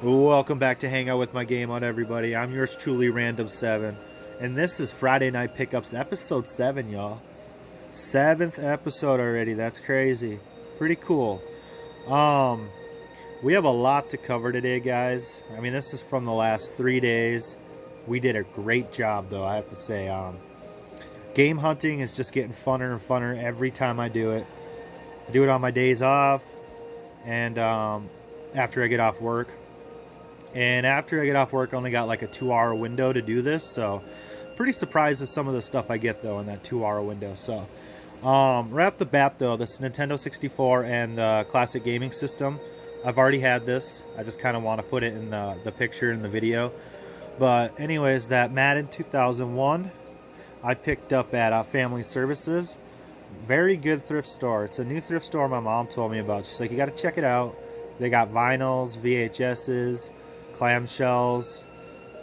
Welcome back to Hang Out with My Game On, everybody. I'm yours truly, Random7, and this is Friday Night Pickups, episode 7, y'all. 7th episode already. That's crazy. Pretty cool. We have a lot to cover today, guys. I mean, this is from the last 3 days. We did a great job, though, I have to say. Game hunting is just getting funner and funner every time I do it. I do it on my days off and after I get off work. And after I get off work, I only got like a 2-hour window to do this. So pretty surprised at some of the stuff I get, though, in that 2-hour window. So right off the bat, though, this Nintendo 64 and the classic gaming system, I've already had this. I just kind of want to put it in the picture in the video. But anyways, that Madden 2001, I picked up at Family Services. Very good thrift store. It's a new thrift store my mom told me about. She's like, you got to check it out. They got vinyls, VHSs, clamshells,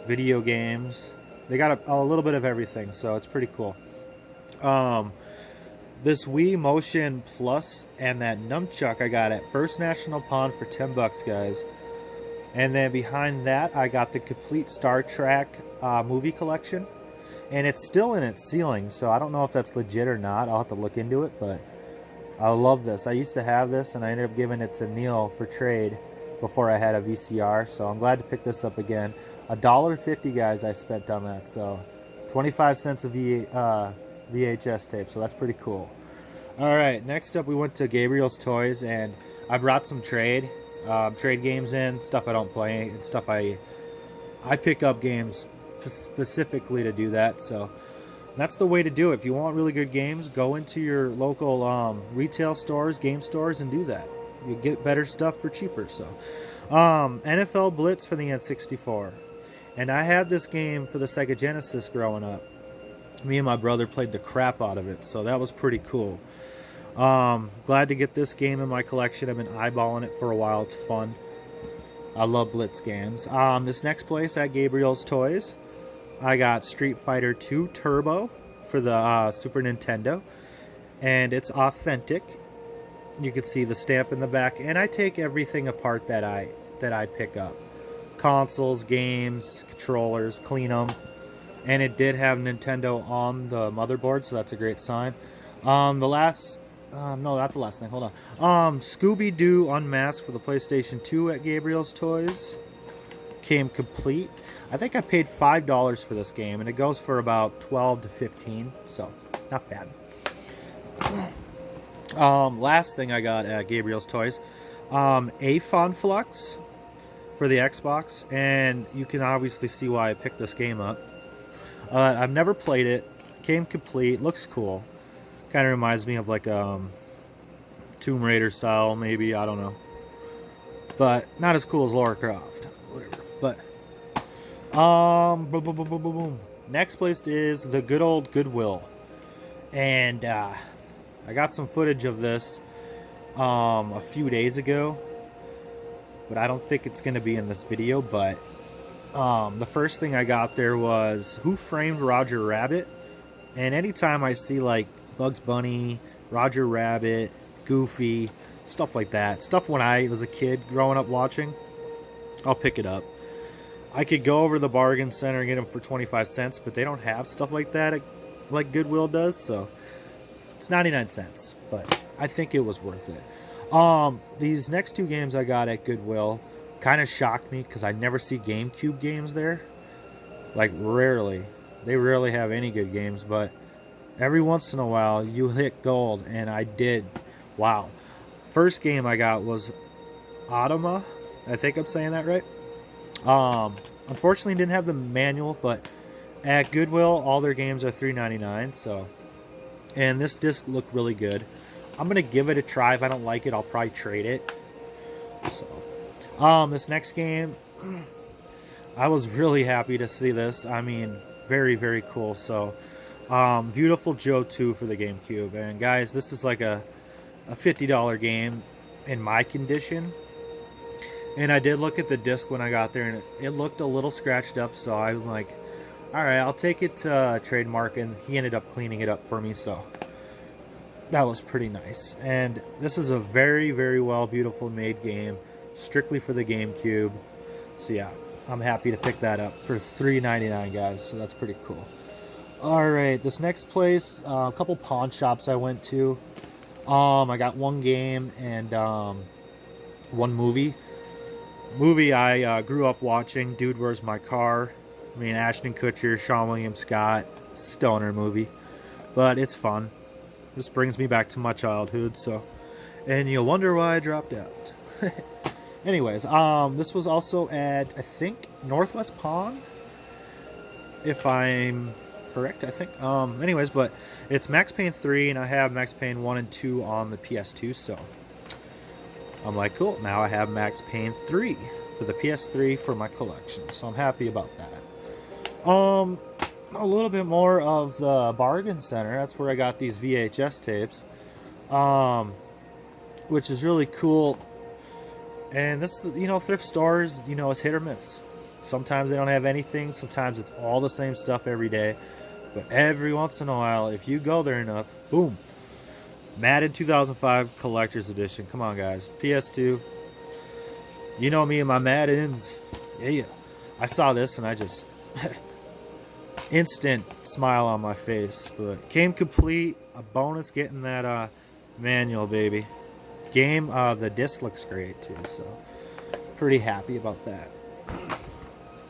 video games. They got a little bit of everything, so it's pretty cool. This Wii Motion Plus and that nunchuck I got at First National Pawn for 10 bucks, guys. And then behind that, I got the complete Star Trek movie collection. And it's still in its ceiling, so I don't know if that's legit or not. I'll have to look into it, but I love this. I used to have this, and I ended up giving it to Neil for trade before I had a VCR, so I'm glad to pick this up again. $1.50, guys, I spent on that, so 25 cents a VHS tape, so that's pretty cool. All right, next up we went to Gabriel's Toys, and I brought some trade games in, stuff I don't play, and stuff I pick up games specifically to do that, so that's the way to do it. If you want really good games, go into your local retail stores, game stores, and do that. You get better stuff for cheaper. So NFL Blitz for the N64, and I had this game for the Sega Genesis growing up. Me and my brother played the crap out of it, so that was pretty cool. Glad to get this game in my collection. I've been eyeballing it for a while. It's fun. I love Blitz games. This next place at Gabriel's Toys, I got Street Fighter 2 Turbo for the Super Nintendo, and it's authentic. You can see the stamp in the back, and I take everything apart that I pick up. Consoles, games, controllers, clean them. And it did have Nintendo on the motherboard, so that's a great sign. No, not the last thing, hold on. Scooby-Doo Unmasked for the PlayStation 2 at Gabriel's Toys came complete. I think I paid $5 for this game, and it goes for about $12 to $15, so not bad. Last thing I got at Gabriel's Toys, Fun Flux for the Xbox, and you can obviously see why I picked this game up. I've never played it. Came complete. Looks cool. Kind of reminds me of like Tomb Raider style, maybe. I don't know, but not as cool as Lara Croft. Whatever. But boom, boom, boom, boom, boom, boom. Next place is the good old Goodwill, and I got some footage of this a few days ago, but I don't think it's going to be in this video. But the first thing I got there was Who Framed Roger Rabbit, and anytime I see like Bugs Bunny, Roger Rabbit, Goofy, stuff like that, stuff when I was a kid growing up watching, I'll pick it up. I could go over to the bargain center and get them for 25 cents, but they don't have stuff like that like Goodwill does, so it's 99 cents, but I think it was worth it. These next two games I got at Goodwill kind of shocked me because I never see GameCube games there. Like, rarely. They rarely have any good games, but every once in a while you hit gold, and I did. Wow. First game I got was Automa. I think I'm saying that right. Unfortunately didn't have the manual, but at Goodwill all their games are $3.99, so. And this disc looked really good. I'm going to give it a try. If I don't like it, I'll probably trade it. So, this next game, I was really happy to see this. I mean, very, very cool. So, Beautiful Joe 2 for the GameCube. And guys, this is like a $50 game in my condition. And I did look at the disc when I got there, and it looked a little scratched up. So I'm like, all right, I'll take it to Trademark, and he ended up cleaning it up for me, so that was pretty nice. And this is a very, very well, beautiful made game, strictly for the GameCube. So yeah, I'm happy to pick that up for $3.99, guys. So that's pretty cool. All right, this next place, a couple pawn shops I went to. I got one game and one movie. Movie I grew up watching, Dude, Where's My Car? I mean, Ashton Kutcher, Sean William Scott, stoner movie. But it's fun. This brings me back to my childhood, so. And you'll wonder why I dropped out. Anyways, this was also at, I think, Northwest Pawn, if I'm correct, I think. Anyways, but it's Max Payne 3, and I have Max Payne 1 and 2 on the PS2, so I'm like, cool, now I have Max Payne 3 for the PS3 for my collection, so I'm happy about that. A little bit more of the bargain center. That's where I got these VHS tapes, which is really cool. And this, you know, thrift stores, you know, it's hit or miss. Sometimes they don't have anything. Sometimes it's all the same stuff every day. But every once in a while, if you go there enough, boom. Madden 2005 Collector's Edition. Come on, guys. PS2. You know me and my Maddens. Yeah. I saw this and I just... instant smile on my face. But came complete. A bonus getting that manual, baby. Game, the disc looks great too, so pretty happy about that.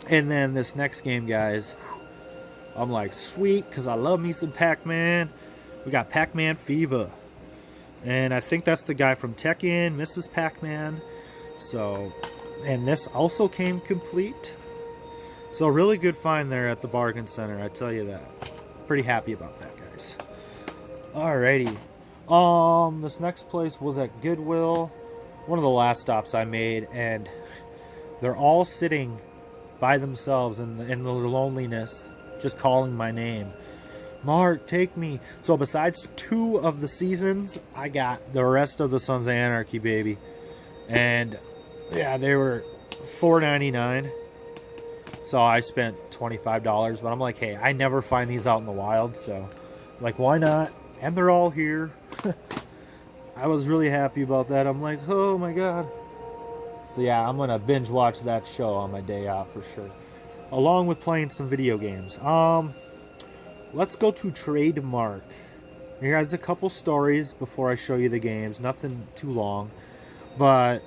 And then this next game, guys, I'm like, sweet, because I love me some Pac-Man. We got Pac-Man Fever, and I think that's the guy from Tekken, Mrs. Pac-Man. So, and this also came complete, so really good find there at the bargain center, I tell you that. Pretty happy about that, guys. Alrighty. This next place was at Goodwill, one of the last stops I made, and they're all sitting by themselves in the loneliness, just calling my name. Mark, take me. So besides 2 of the seasons, I got the rest of the Sons of Anarchy, baby. And yeah, they were $4.99. So I spent $25, but I'm like, hey, I never find these out in the wild, so like, why not? And they're all here. I was really happy about that. I'm like, oh my god. So yeah, I'm gonna binge watch that show on my day off for sure, along with playing some video games. Let's go to Trademark. Here's a couple stories before I show you the games. Nothing too long, but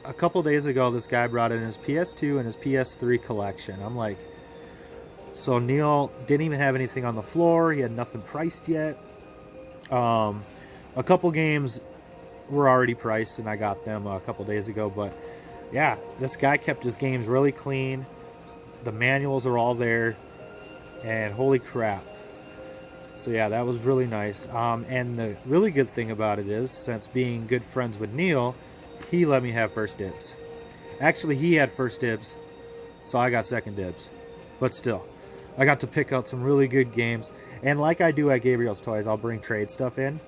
a couple days ago this guy brought in his PS2 and his PS3 collection. I'm like, so Neil didn't even have anything on the floor. He had nothing priced yet. A couple games were already priced and I got them a couple days ago, but yeah, this guy kept his games really clean. The manuals are all there, and holy crap. So yeah, that was really nice. And the really good thing about it is, since being good friends with Neil, he let me have first dibs. Actually, he had first dibs, so I got second dibs. But still, I got to pick out some really good games. And like I do at Gabriel's Toys, I'll bring trade stuff in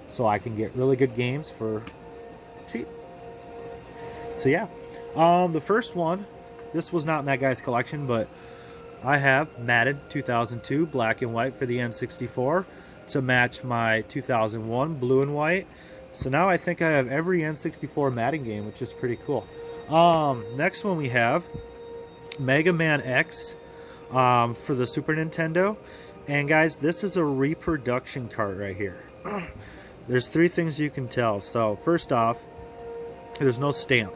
so I can get really good games for cheap. So yeah, the first one, this was not in that guy's collection, but I have Madden 2002 black and white for the N64 to match my 2001 blue and white. So now I think I have every N64 Madden game, which is pretty cool. Next one we have Mega Man X for the Super Nintendo. And guys, this is a reproduction cart right here. There's 3 things you can tell. So first off, there's no stamp.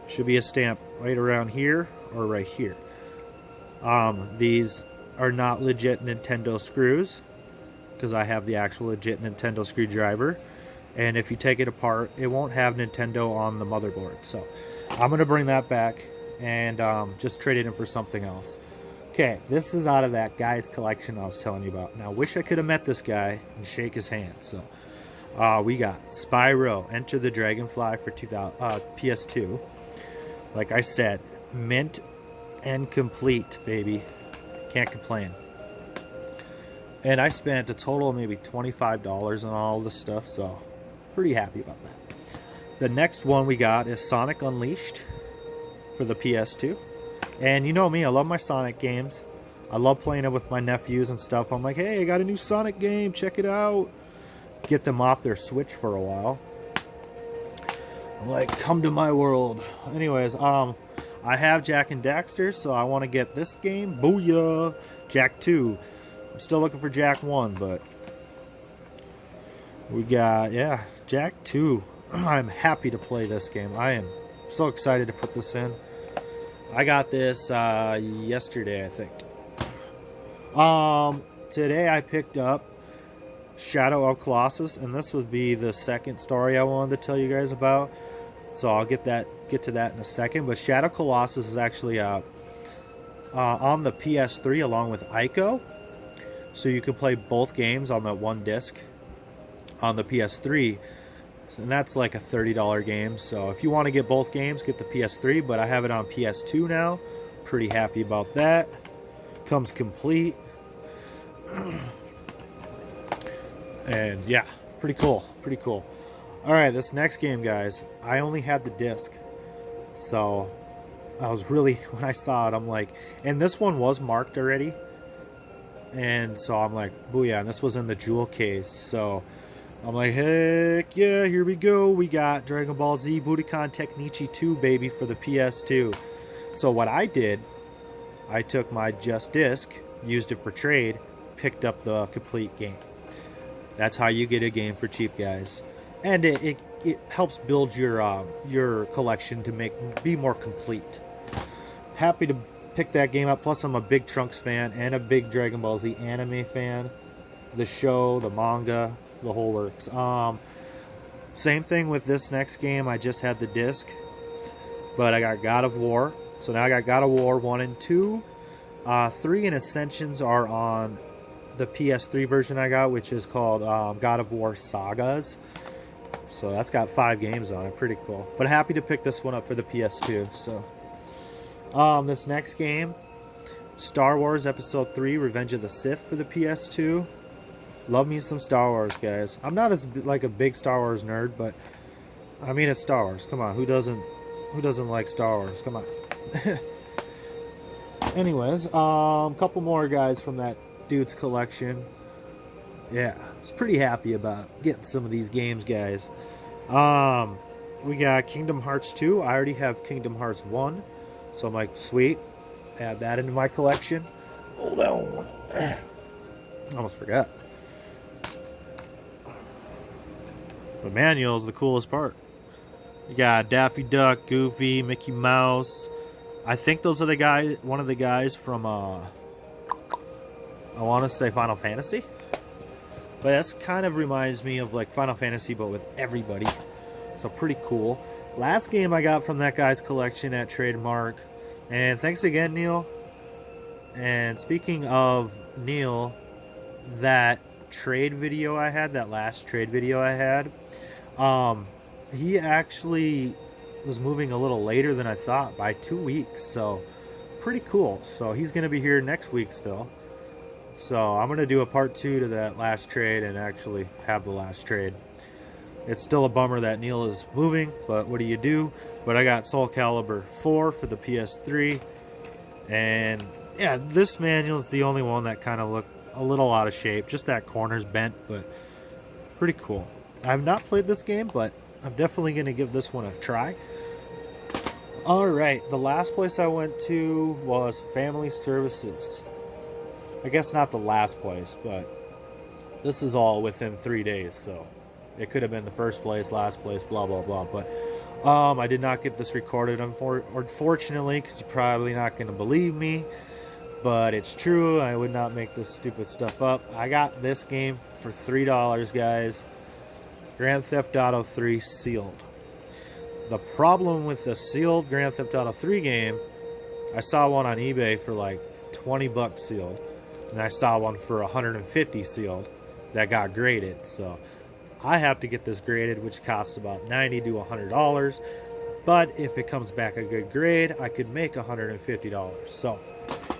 Should be a stamp right around here or right here. These are not legit Nintendo screws, because I have the actual legit Nintendo screwdriver. And if you take it apart, it won't have Nintendo on the motherboard. So I'm going to bring that back and just trade it in for something else. Okay, this is out of that guy's collection I was telling you about. Now, I wish I could have met this guy and shake his hand. So we got Spyro, Enter the Dragonfly for PS2. Like I said, mint and complete, baby. Can't complain. And I spent a total of maybe $25 on all this stuff, so pretty happy about that. The next one we got is Sonic Unleashed for the PS2. And you know me, I love my Sonic games. I love playing it with my nephews and stuff. I'm like, hey, I got a new Sonic game, check it out. Get them off their Switch for a while. I'm like, come to my world. Anyways, I have Jack and Daxter, so I want to get this game. Booyah! Jack 2. I'm still looking for Jack 1, but we got, yeah, Jack 2. I'm happy to play this game. I am so excited to put this in. I got this yesterday, I think. Today I picked up Shadow of Colossus, and this would be the second story I wanted to tell you guys about. So I'll get to that in a second. But Shadow Colossus is actually on the PS3 along with Ico, so you can play both games on that one disc on the PS3, and that's like a $30 game. So if you want to get both games, get the PS3. But I have it on PS2 now. Pretty happy about that. Comes complete, and yeah, pretty cool. Pretty cool. All right, this next game, guys, I only had the disc, so I was really, when I saw it, I'm like, and this one was marked already, and so I'm like, booyah, and this was in the jewel case, so I'm like, heck yeah, here we go. We got Dragon Ball Z Budokan Tenkaichi 2, baby, for the PS2. So what I did, I took my just disc, used it for trade, picked up the complete game. That's how you get a game for cheap, guys. And it helps build your collection to be more complete. Happy to pick that game up. Plus, I'm a big Trunks fan and a big Dragon Ball Z anime fan. The show, the manga, the whole works. Same thing with this next game. I just had the disc, but I got God of War. So now I got God of War 1 and 2. 3 and Ascensions are on the PS3 version I got, which is called God of War Sagas. So that's got 5 games on it. Pretty cool. But happy to pick this one up for the PS2. So this next game, Star Wars Episode 3 Revenge of the Sith for the PS2. Love me some Star Wars, guys. I'm not as like a big Star Wars nerd, but I mean, it's Star Wars. Come on, who doesn't like Star Wars? Come on. Anyways, couple more guys from that dude's collection. Yeah, I was pretty happy about getting some of these games, guys. We got Kingdom Hearts 2. I already have Kingdom Hearts 1, so I'm like, sweet, add that into my collection. Hold on. Almost forgot. The manual is the coolest part. You got Daffy Duck, Goofy, Mickey Mouse. I think those are the guys, one of the guys from, I want to say Final Fantasy. But that's kind of reminds me of like Final Fantasy, but with everybody. So pretty cool. Last game I got from that guy's collection at Trademark. And thanks again, Neil. And speaking of Neil, that trade video I had, that last trade video I had, he actually was moving a little later than I thought, by 2 weeks. So pretty cool. So he's going to be here next week still. So I'm going to do a part 2 to that last trade and actually have the last trade. It's still a bummer that Neil is moving, but what do you do? But I got Soul Calibur 4 for the PS3. And yeah, this manual is the only one that kind of looked a little out of shape. Just that corner's bent, but pretty cool. I've not played this game, but I'm definitely going to give this one a try. Alright, the last place I went to was Family Services. I guess not the last place, but this is all within 3 days, so it could have been the first place, last place, blah, blah, blah. But I did not get this recorded, unfortunately, because you're probably not going to believe me. But it's true. I would not make this stupid stuff up. I got this game for $3, guys. Grand Theft Auto 3 sealed. The problem with the sealed Grand Theft Auto 3 game, I saw one on eBay for like 20 bucks sealed. And I saw one for 150 sealed that got graded. So I have to get this graded, which costs about $90 to $100. But if it comes back a good grade, I could make $150. So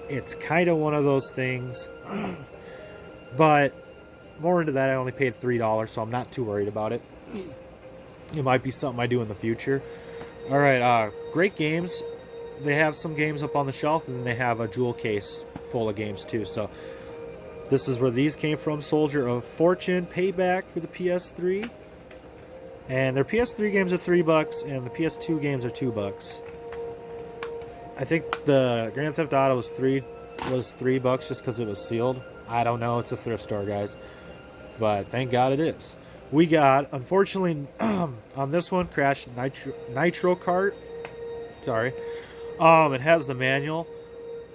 it's kind of one of those things. But more into that, I only paid $3, so I'm not too worried about it. It might be something I do in the future. Alright, great games. They have some games up on the shelf, and they have a jewel case full of games too. So this is where these came from. Soldier of Fortune, Payback for the PS3. And their PS3 games are $3, and the PS2 games are $2. I think the Grand Theft Auto was $3 just because it was sealed. I don't know. It's a thrift store, guys. But thank God it is. We got, unfortunately, on this one, crashed Nitro Kart. Sorry. It has the manual,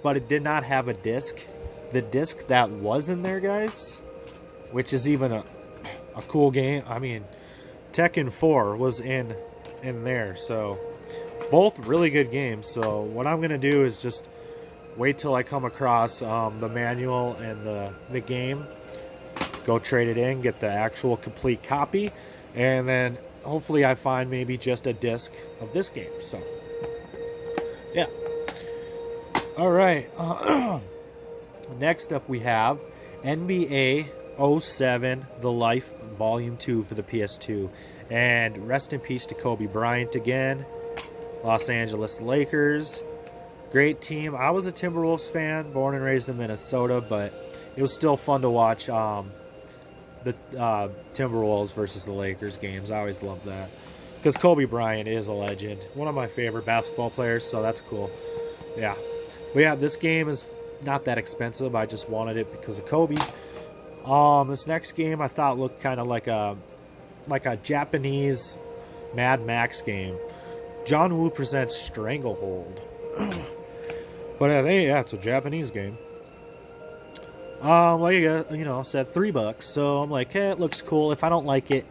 but it did not have a disc. The disc that was in there, guys, which is even a cool game. I mean, Tekken 4 was in there, so both really good games. So what I'm gonna do is just wait till I come across the manual and the game, go trade it in, get the actual complete copy, and then hopefully I find maybe just a disc of this game. So yeah. All right. Next up we have NBA 07 The Life Volume 2 for the PS2. And rest in peace to Kobe Bryant again. Los Angeles Lakers. Great team. I was a Timberwolves fan, born and raised in Minnesota, but it was still fun to watch the Timberwolves versus the Lakers games. I always loved that. Because Kobe Bryant is a legend. One of my favorite basketball players, so that's cool. Yeah. But yeah, this game is not that expensive. I just wanted it because of Kobe. This next game I thought looked kind of like a Japanese Mad Max game. John Woo presents Stranglehold. But yeah, it's a Japanese game. Like you know, said $3. So I'm like, hey, it looks cool. If I don't like it,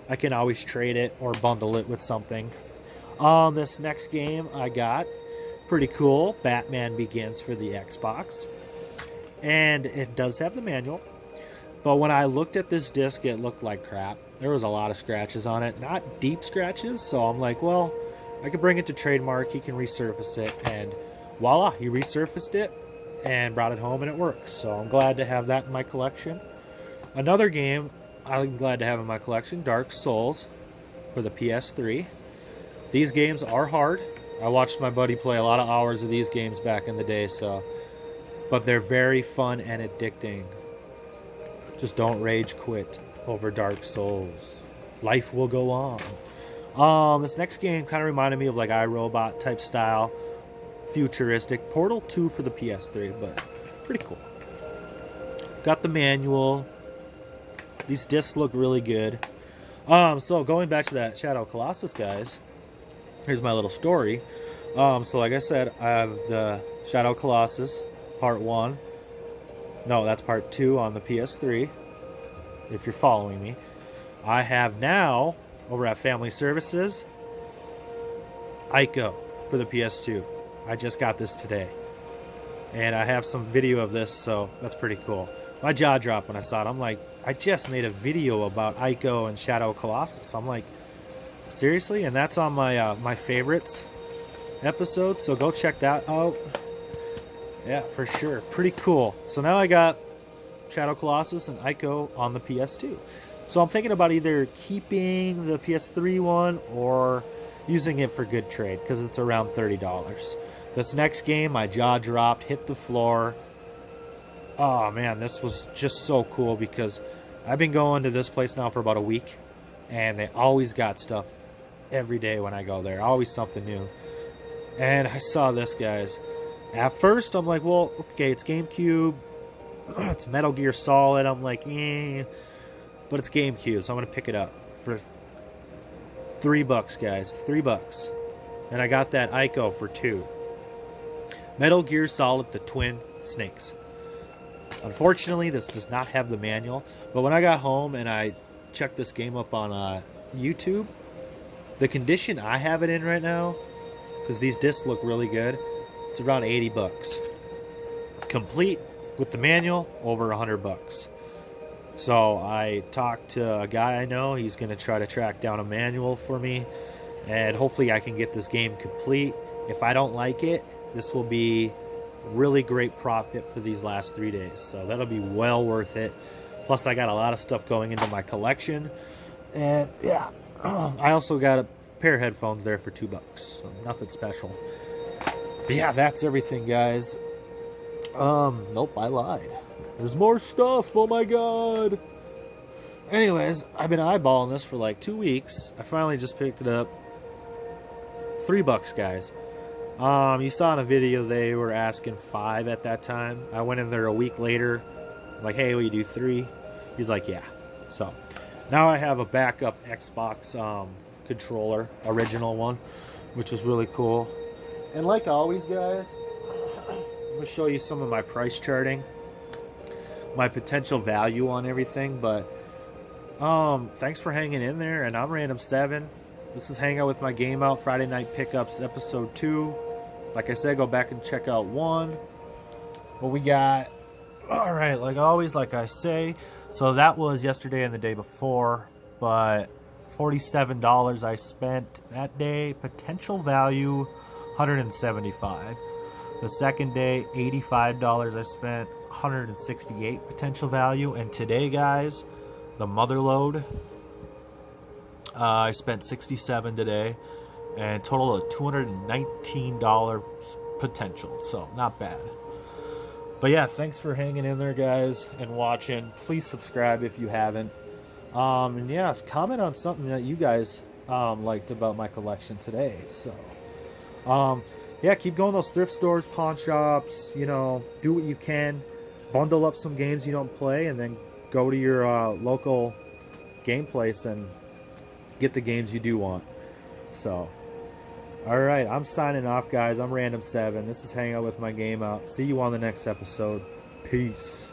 I can always trade it or bundle it with something. This next game I got, pretty cool. Batman Begins for the Xbox. And it does have the manual. But when I looked at this disc, it looked like crap. There was a lot of scratches on it. Not deep scratches, so I'm like, well, I could bring it to Trademark. He can resurface it. And voila, he resurfaced it and brought it home, and it works. So I'm glad to have that in my collection. Another game I'm glad to have in my collection, Dark Souls for the PS3. These games are hard. I watched my buddy play a lot of hours of these games back in the day, but they're very fun and addicting. Just don't rage quit over Dark Souls. Life will go on. This next game kind of reminded me of like iRobot type style, futuristic. Portal 2 for the PS3, but pretty cool. Got the manual. These discs look really good. So going back to that Shadow Colossus, guys, here's my little story. So like I said, I have the Shadow Colossus Part 1. No, that's Part 2 on the PS3, if you're following me. I have now, over at Family Services, Ico for the PS2. I just got this today. And I have some video of this, so that's pretty cool. My jaw dropped when I saw it. I'm like, I just made a video about Ico and Shadow Colossus. I'm like, seriously? And that's on my my favorites episode, so go check that out. Yeah, for sure. Pretty cool. So now I got Shadow Colossus and Ico on the PS2. So I'm thinking about either keeping the PS3 one or using it for good trade because it's around $30. This next game, my jaw dropped, hit the floor. Oh man, this was just so cool because I've been going to this place now for about a week and they always got stuff every day when I go there. Always something new. And I saw this, guys. At first, I'm like, well, okay, it's GameCube. It's Metal Gear Solid. I'm like, eh. But it's GameCube, so I'm going to pick it up for $3, guys. $3. And I got that Ico for $2. Metal Gear Solid, the Twin Snakes. Unfortunately, this does not have the manual. But when I got home and I checked this game up on YouTube, the condition I have it in right now, because these discs look really good, it's around $80. Complete with the manual, over $100. So I talked to a guy I know. He's going to try to track down a manual for me, and hopefully I can get this game complete. If I don't like it, this will be really great profit for these last 3 days. So that'll be well worth it. Plus I got a lot of stuff going into my collection. And yeah, I also got a pair of headphones there for $2. So nothing special. But yeah, that's everything, guys. Nope, I lied. There's more stuff. Oh my god. Anyways, I've been eyeballing this for like 2 weeks. I finally just picked it up. $3, guys. You saw in a video they were asking 5 at that time. I went in there a week later, like, hey, will you do 3? He's like, yeah. So now I have a backup Xbox controller, original one, which is really cool. And like always, guys, I'm gonna show you some of my price charting, my potential value on everything. But thanks for hanging in there. And I'm Random7. This is Hang Out with My Game Out Friday Night Pickups episode 2. Like I said, go back and check out 1. What we got? All right, like always, like I say. So that was yesterday and the day before, but $47 I spent that day. Potential value $175. The second day, $85 I spent, $168 potential value. And today, guys, the mother load, I spent $67 today, and total of $219 potential. So not bad. But yeah, thanks for hanging in there, guys, and watching. Please subscribe if you haven't. And yeah, comment on something that you guys liked about my collection today. So yeah, keep going to those thrift stores, pawn shops, you know, do what you can. Bundle up some games you don't play, and then go to your local game place and get the games you do want. So, alright, I'm signing off, guys. I'm Random7. This is Hang Out with My Game Out. See you on the next episode. Peace.